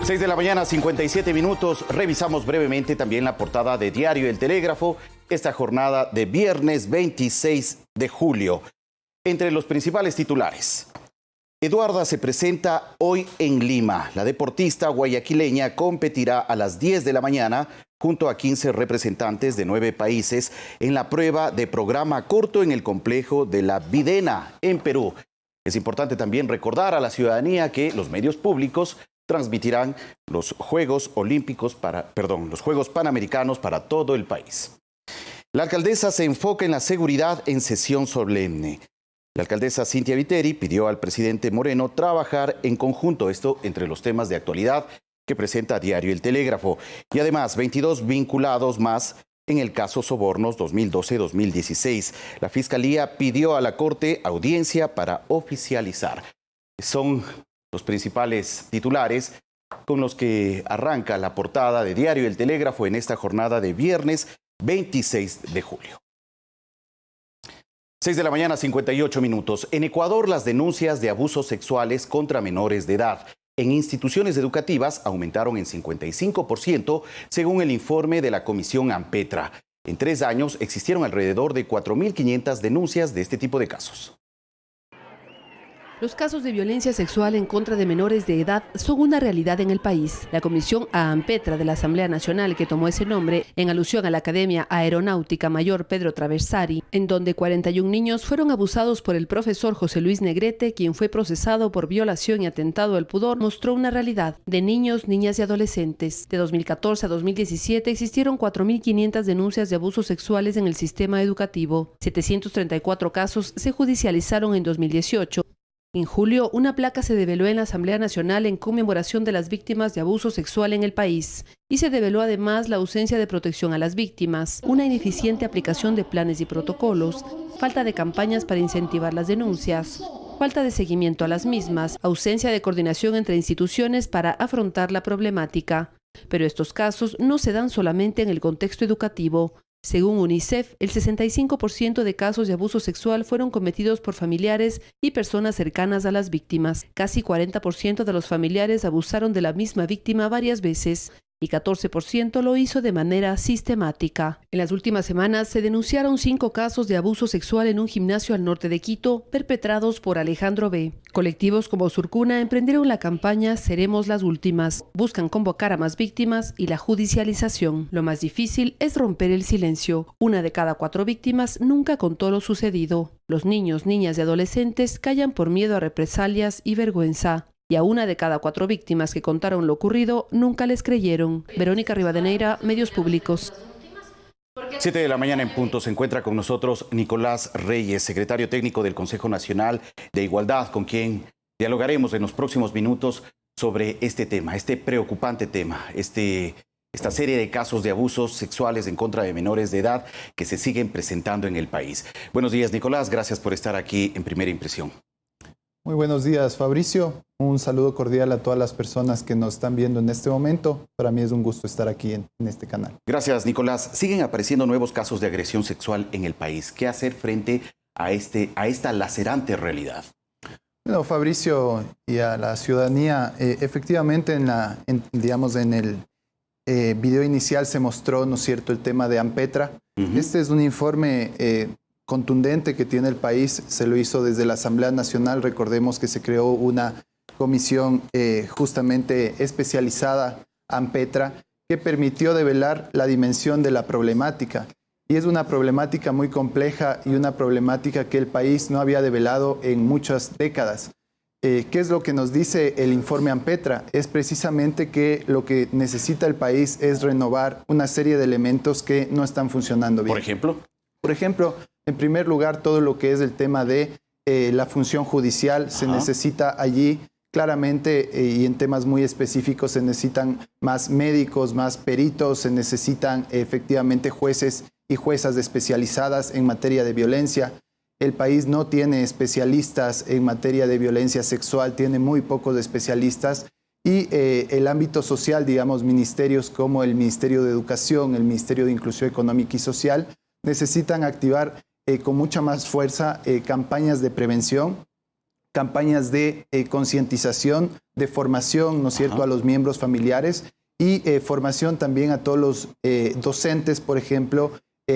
6 de la mañana, 57 minutos. Revisamos brevemente también la portada de Diario El Telégrafo, esta jornada de viernes 26 de julio. Entre los principales titulares: Eduarda se presenta hoy en Lima. La deportista guayaquileña competirá a las 10 de la mañana junto a 15 representantes de 9 países en la prueba de programa corto en el complejo de la Videna, en Perú. Es importante también recordar a la ciudadanía que los medios públicos transmitirán los Juegos Panamericanos para todo el país. La alcaldesa se enfoca en la seguridad en sesión solemne. La alcaldesa Cintia Viteri pidió al presidente Moreno trabajar en conjunto, esto entre los temas de actualidad que presenta Diario El Telégrafo, y además 22 vinculados más en el caso Sobornos 2012-2016. La Fiscalía pidió a la Corte audiencia para oficializar. Son los principales titulares con los que arranca la portada de Diario El Telégrafo en esta jornada de viernes 26 de julio. 6 de la mañana, 58 minutos. En Ecuador, las denuncias de abusos sexuales contra menores de edad en instituciones educativas aumentaron en 55%, según el informe de la Comisión ANPETRA. En 3 años existieron alrededor de 4.500 denuncias de este tipo de casos. Los casos de violencia sexual en contra de menores de edad son una realidad en el país. La Comisión ANPETRA de la Asamblea Nacional, que tomó ese nombre en alusión a la Academia Aeronáutica Mayor Pedro Traversari, en donde 41 niños fueron abusados por el profesor José Luis Negrete, quien fue procesado por violación y atentado al pudor, mostró una realidad de niños, niñas y adolescentes. De 2014 a 2017 existieron 4.500 denuncias de abusos sexuales en el sistema educativo. 734 casos se judicializaron en 2018. En julio, una placa se develó en la Asamblea Nacional en conmemoración de las víctimas de abuso sexual en el país. Y se develó además la ausencia de protección a las víctimas, una ineficiente aplicación de planes y protocolos, falta de campañas para incentivar las denuncias, falta de seguimiento a las mismas, ausencia de coordinación entre instituciones para afrontar la problemática. Pero estos casos no se dan solamente en el contexto educativo. Según UNICEF, el 65% de casos de abuso sexual fueron cometidos por familiares y personas cercanas a las víctimas. Casi 40% de los familiares abusaron de la misma víctima varias veces y 14% lo hizo de manera sistemática. En las últimas semanas se denunciaron 5 casos de abuso sexual en un gimnasio al norte de Quito, perpetrados por Alejandro B. Colectivos como Surcuna emprendieron la campaña Seremos las Últimas. Buscan convocar a más víctimas y la judicialización. Lo más difícil es romper el silencio. 1 de cada 4 víctimas nunca contó lo sucedido. Los niños, niñas y adolescentes callan por miedo a represalias y vergüenza. Y a 1 de cada 4 víctimas que contaron lo ocurrido nunca les creyeron. Verónica Rivadeneira, Medios Públicos. 7 de la mañana en punto. Se encuentra con nosotros Nicolás Reyes, secretario técnico del Consejo Nacional de Igualdad, con quien dialogaremos en los próximos minutos sobre este tema, este preocupante tema, esta serie de casos de abusos sexuales en contra de menores de edad que se siguen presentando en el país. Buenos días, Nicolás. Gracias por estar aquí en Primera Impresión. Muy buenos días, Fabricio. Un saludo cordial a todas las personas que nos están viendo en este momento. Para mí es un gusto estar aquí en este canal. Gracias, Nicolás. Siguen apareciendo nuevos casos de agresión sexual en el país. ¿Qué hacer frente a esta lacerante realidad? Bueno, Fabricio y a la ciudadanía, efectivamente en el video inicial se mostró, ¿no es cierto?, el tema de ANPETRA. Este es un informe contundente que tiene el país, se lo hizo desde la Asamblea Nacional. Recordemos que se creó una comisión justamente especializada, ANPETRA, que permitió develar la dimensión de la problemática. Y es una problemática muy compleja y una problemática que el país no había develado en muchas décadas. ¿Qué es lo que nos dice el informe ANPETRA? Es precisamente que lo que necesita el país es renovar una serie de elementos que no están funcionando bien. Por ejemplo, en primer lugar, todo lo que es el tema de la función judicial, se necesita allí claramente y en temas muy específicos se necesitan más médicos, más peritos, se necesitan efectivamente jueces y juezas especializadas en materia de violencia. El país no tiene especialistas en materia de violencia sexual, tiene muy pocos especialistas. Y el ámbito social, digamos, ministerios como el Ministerio de Educación, el Ministerio de Inclusión Económica y Social, necesitan activar con mucha más fuerza campañas de prevención, campañas de concientización, de formación, ¿no es cierto?, a los miembros familiares y formación también a todos los docentes, por ejemplo,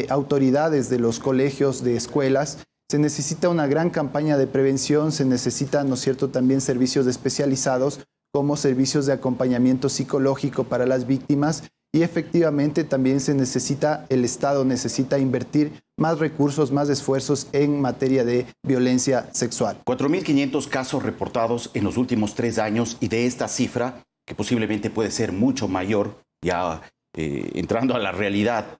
autoridades de los colegios, de escuelas. Se necesita una gran campaña de prevención, se necesita, ¿no es cierto?, también servicios especializados como servicios de acompañamiento psicológico para las víctimas y efectivamente también el Estado necesita invertir más recursos, más esfuerzos en materia de violencia sexual. 4.500 casos reportados en los últimos 3 años y de esta cifra, que posiblemente puede ser mucho mayor, ya entrando a la realidad,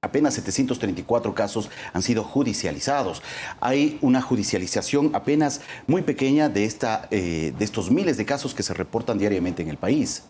apenas 734 casos han sido judicializados. Hay una judicialización apenas muy pequeña de estos miles de casos que se reportan diariamente en el país.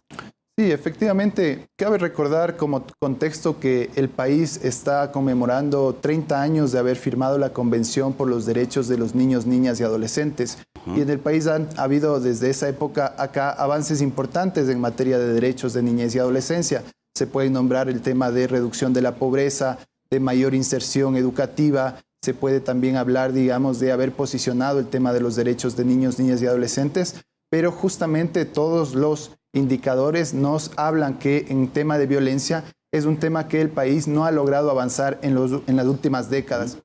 Sí, efectivamente, cabe recordar como contexto que el país está conmemorando 30 años de haber firmado la Convención por los Derechos de los Niños, Niñas y Adolescentes. Y en el país ha habido desde esa época acá avances importantes en materia de derechos de niñez y adolescencia. Se puede nombrar el tema de reducción de la pobreza, de mayor inserción educativa. Se puede también hablar, digamos, de haber posicionado el tema de los derechos de niños, niñas y adolescentes. Pero justamente todos los indicadores nos hablan que en tema de violencia es un tema que el país no ha logrado avanzar en las últimas décadas.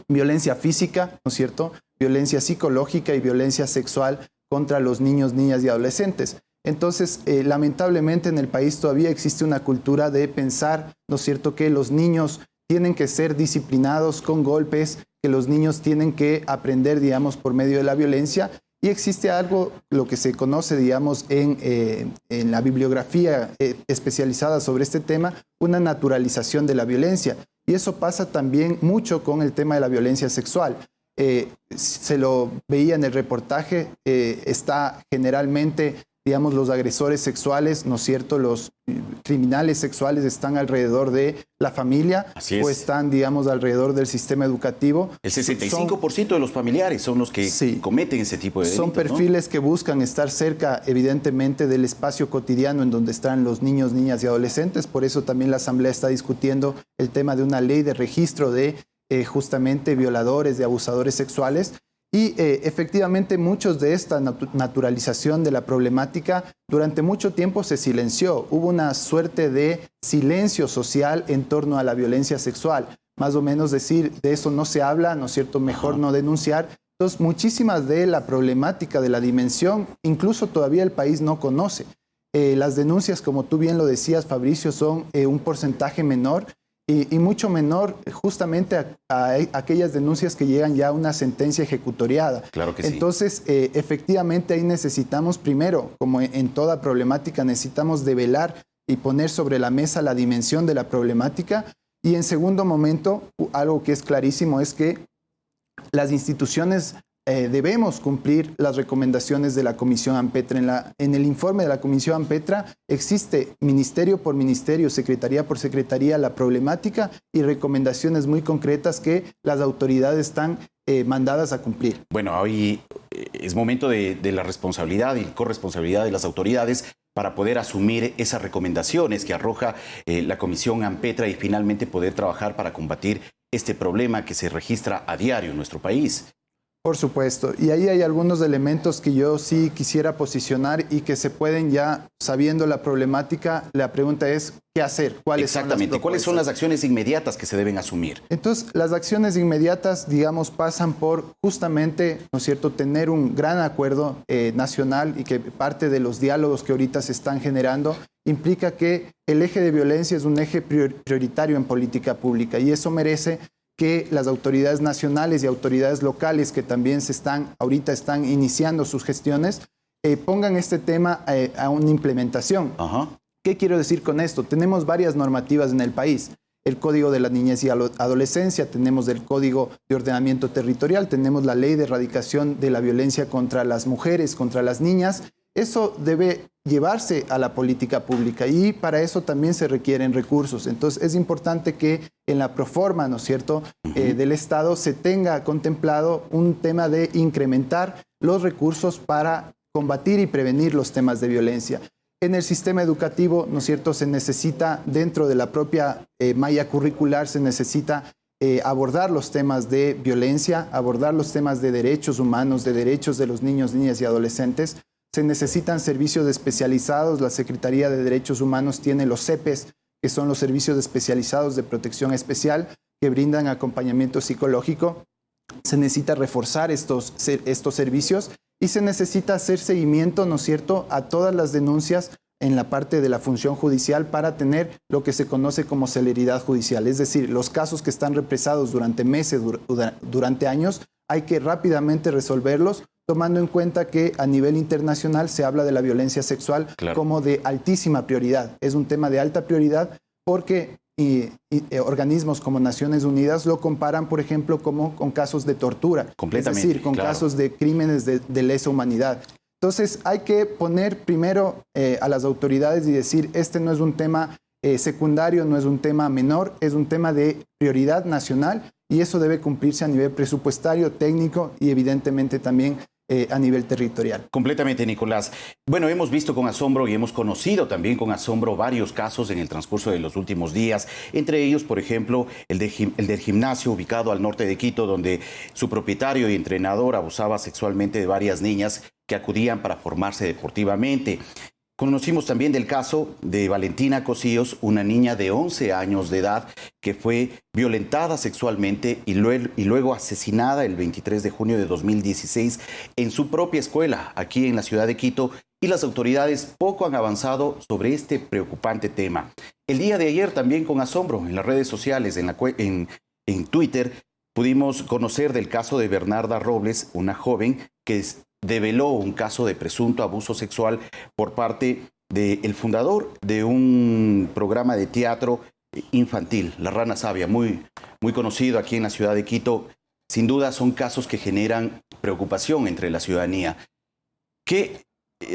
Violencia física, ¿no es cierto?, violencia psicológica y violencia sexual contra los niños, niñas y adolescentes. Entonces, lamentablemente en el país todavía existe una cultura de pensar, ¿no es cierto?, que los niños tienen que ser disciplinados con golpes, que los niños tienen que aprender, digamos, por medio de la violencia. Y existe algo, lo que se conoce, digamos, en la bibliografía especializada sobre este tema, una naturalización de la violencia. Y eso pasa también mucho con el tema de la violencia sexual. Se lo veía en el reportaje, está generalmente, digamos, los agresores sexuales, ¿no es cierto?, los criminales sexuales están alrededor de la familia o están, digamos, alrededor del sistema educativo. El 65% de los familiares son los que cometen ese tipo de delitos. Son perfiles, ¿no?, que buscan estar cerca, evidentemente, del espacio cotidiano en donde están los niños, niñas y adolescentes. Por eso también la Asamblea está discutiendo el tema de una ley de registro de justamente violadores, de abusadores sexuales. Y efectivamente muchos de esta naturalización de la problemática durante mucho tiempo se silenció. Hubo una suerte de silencio social en torno a la violencia sexual. Más o menos decir, de eso no se habla, ¿no es cierto?, mejor no denunciar. Entonces, muchísimas de la problemática de la dimensión, incluso todavía el país no conoce. Las denuncias, como tú bien lo decías, Fabricio, son un porcentaje menor. Y mucho menor justamente a aquellas denuncias que llegan ya a una sentencia ejecutoriada. Claro que Entonces, efectivamente, ahí necesitamos primero, como en toda problemática, necesitamos develar y poner sobre la mesa la dimensión de la problemática. Y en segundo momento, algo que es clarísimo es que las instituciones debemos cumplir las recomendaciones de la Comisión ANPETRA. En el informe de la Comisión ANPETRA existe ministerio por ministerio, secretaría por secretaría la problemática y recomendaciones muy concretas que las autoridades están mandadas a cumplir. Bueno, hoy es momento de la responsabilidad y corresponsabilidad de las autoridades para poder asumir esas recomendaciones que arroja la Comisión ANPETRA y finalmente poder trabajar para combatir este problema que se registra a diario en nuestro país. Por supuesto, y ahí hay algunos elementos que yo sí quisiera posicionar y que se pueden ya, sabiendo la problemática, la pregunta es, ¿qué hacer? Exactamente, ¿cuáles son las acciones inmediatas que se deben asumir? Entonces, las acciones inmediatas, digamos, pasan por justamente, ¿no es cierto?, tener un gran acuerdo nacional y que parte de los diálogos que ahorita se están generando implica que el eje de violencia es un eje prioritario en política pública y eso merece que las autoridades nacionales y autoridades locales que también ahorita están iniciando sus gestiones, pongan este tema a una implementación. ¿Qué quiero decir con esto? Tenemos varias normativas en el país. El Código de la Niñez y Adolescencia, tenemos el Código de Ordenamiento Territorial, tenemos la Ley de Erradicación de la Violencia contra las Mujeres, contra las niñas. Eso debe llevarse a la política pública y para eso también se requieren recursos. Entonces es importante que en la proforma, ¿no es cierto?, del Estado se tenga contemplado un tema de incrementar los recursos para combatir y prevenir los temas de violencia. En el sistema educativo, ¿no es cierto?, se necesita, dentro de la propia malla curricular, se necesita abordar los temas de violencia, abordar los temas de derechos humanos, de derechos de los niños, niñas y adolescentes. Se necesitan servicios especializados. La Secretaría de Derechos Humanos tiene los CEPES, que son los servicios especializados de protección especial, que brindan acompañamiento psicológico. Se necesita reforzar estos servicios y se necesita hacer seguimiento, ¿no es cierto?, a todas las denuncias en la parte de la función judicial para tener lo que se conoce como celeridad judicial. Es decir, los casos que están represados durante meses, durante años, hay que rápidamente resolverlos, tomando en cuenta que a nivel internacional se habla de la violencia sexual como de altísima prioridad. Es un tema de alta prioridad porque organismos como Naciones Unidas lo comparan, por ejemplo, como con casos de tortura. Es decir, con casos de crímenes de lesa humanidad. Entonces hay que poner primero a las autoridades y decir, este no es un tema secundario, no es un tema menor, es un tema de prioridad nacional y eso debe cumplirse a nivel presupuestario, técnico y evidentemente también a nivel territorial. Completamente, Nicolás. Bueno, hemos visto con asombro y hemos conocido también con asombro varios casos en el transcurso de los últimos días. Entre ellos, por ejemplo, el del gimnasio ubicado al norte de Quito, donde su propietario y entrenador abusaba sexualmente de varias niñas que acudían para formarse deportivamente. Conocimos también del caso de Valentina Cosíos, una niña de 11 años de edad que fue violentada sexualmente y luego asesinada el 23 de junio de 2016 en su propia escuela, aquí en la ciudad de Quito, y las autoridades poco han avanzado sobre este preocupante tema. El día de ayer también con asombro en las redes sociales, en Twitter, pudimos conocer del caso de Bernarda Robles, una joven que develó un caso de presunto abuso sexual por parte del fundador de un programa de teatro infantil, La Rana Sabia, muy conocido aquí en la ciudad de Quito. Sin duda son casos que generan preocupación entre la ciudadanía. ¿Qué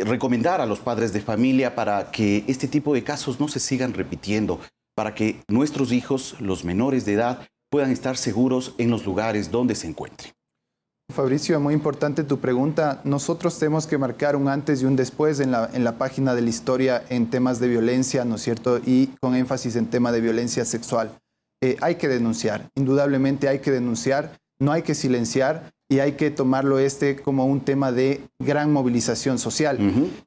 recomendar a los padres de familia para que este tipo de casos no se sigan repitiendo, para que nuestros hijos, los menores de edad, puedan estar seguros en los lugares donde se encuentren? Fabricio, muy importante tu pregunta. Nosotros tenemos que marcar un antes y un después en la página de la historia en temas de violencia, ¿no es cierto? Y con énfasis en tema de violencia sexual. Hay que denunciar, indudablemente hay que denunciar, no hay que silenciar y hay que tomarlo como un tema de gran movilización social.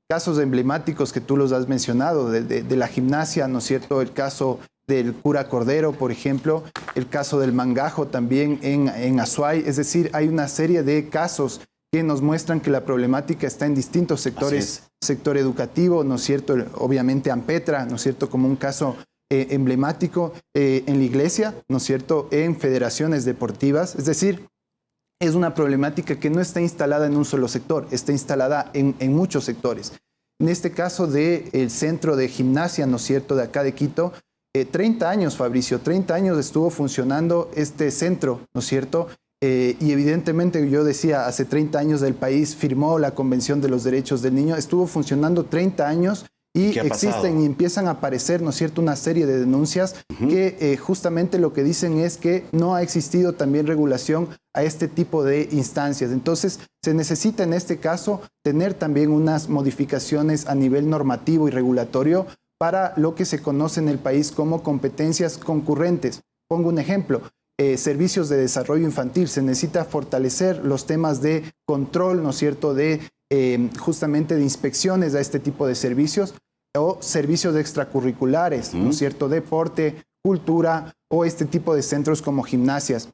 Casos emblemáticos que tú los has mencionado, de la gimnasia, ¿no es cierto? El caso del cura Cordero, por ejemplo, el caso del Mangajo también en Azuay. Es decir, hay una serie de casos que nos muestran que la problemática está en distintos sectores, sector educativo, ¿no es cierto? Obviamente Ampetra, ¿no es cierto? Como un caso emblemático en la iglesia, ¿no es cierto? En federaciones deportivas. Es decir, es una problemática que no está instalada en un solo sector, está instalada en muchos sectores. En este caso del centro de gimnasia, ¿no es cierto?, de acá de Quito, 30 años, Fabricio, 30 años estuvo funcionando este centro, ¿no es cierto? Y evidentemente, yo decía, hace 30 años el país firmó la Convención de los Derechos del Niño, estuvo funcionando 30 años y existen y empiezan a aparecer, ¿no es cierto?, una serie de denuncias que justamente lo que dicen es que no ha existido también regulación a este tipo de instancias. Entonces, se necesita en este caso tener también unas modificaciones a nivel normativo y regulatorio para lo que se conoce en el país como competencias concurrentes. Pongo un ejemplo, servicios de desarrollo infantil. Se necesita fortalecer los temas de control, ¿no es cierto?, de justamente de inspecciones a este tipo de servicios o servicios extracurriculares, ¿no es cierto?, deporte, cultura o este tipo de centros como gimnasias.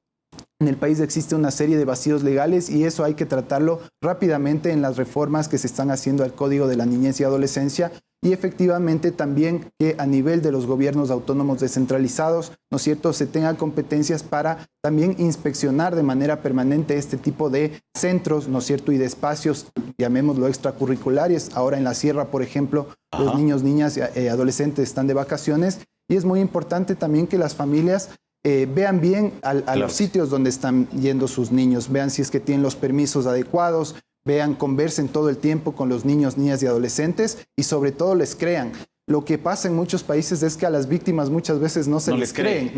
En el país existe una serie de vacíos legales y eso hay que tratarlo rápidamente en las reformas que se están haciendo al Código de la Niñez y Adolescencia y efectivamente también que a nivel de los gobiernos autónomos descentralizados, ¿no es cierto?, se tengan competencias para también inspeccionar de manera permanente este tipo de centros, ¿no es cierto?, y de espacios, llamémoslo extracurriculares. Ahora en la sierra, por ejemplo, los niños, niñas y adolescentes están de vacaciones y es muy importante también que las familias vean bien a los sitios donde están yendo sus niños, vean si es que tienen los permisos adecuados, vean, conversen todo el tiempo con los niños, niñas y adolescentes y sobre todo les crean. Lo que pasa en muchos países es que a las víctimas muchas veces no se les cree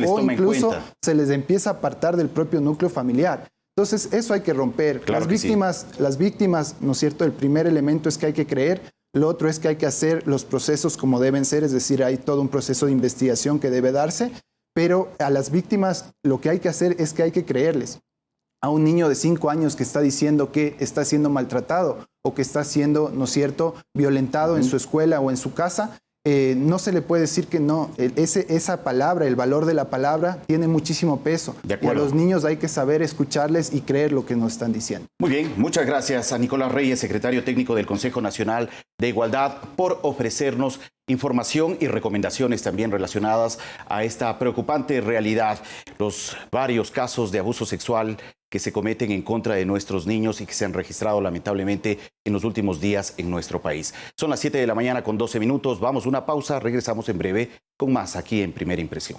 o incluso se les empieza a apartar del propio núcleo familiar. Entonces eso hay que romper. Las víctimas, ¿no es cierto? El primer elemento es que hay que creer. Lo otro es que hay que hacer los procesos como deben ser, es decir, hay todo un proceso de investigación que debe darse. pero a las víctimas lo que hay que hacer es que hay que creerles. A un niño de 5 años que está diciendo que está siendo maltratado o que está siendo, ¿no es cierto?, violentado en su escuela o en su casa, no se le puede decir que no. Esa palabra, el valor de la palabra, tiene muchísimo peso. Y a los niños hay que saber escucharles y creer lo que nos están diciendo. Muy bien, muchas gracias a Nicolás Reyes, secretario técnico del Consejo Nacional de Igualdad, por ofrecernos información y recomendaciones también relacionadas a esta preocupante realidad. Los varios casos de abuso sexual que se cometen en contra de nuestros niños y que se han registrado lamentablemente en los últimos días en nuestro país. Son las 7 de la mañana con 12 minutos. Vamos a una pausa, regresamos en breve con más aquí en Primera Impresión.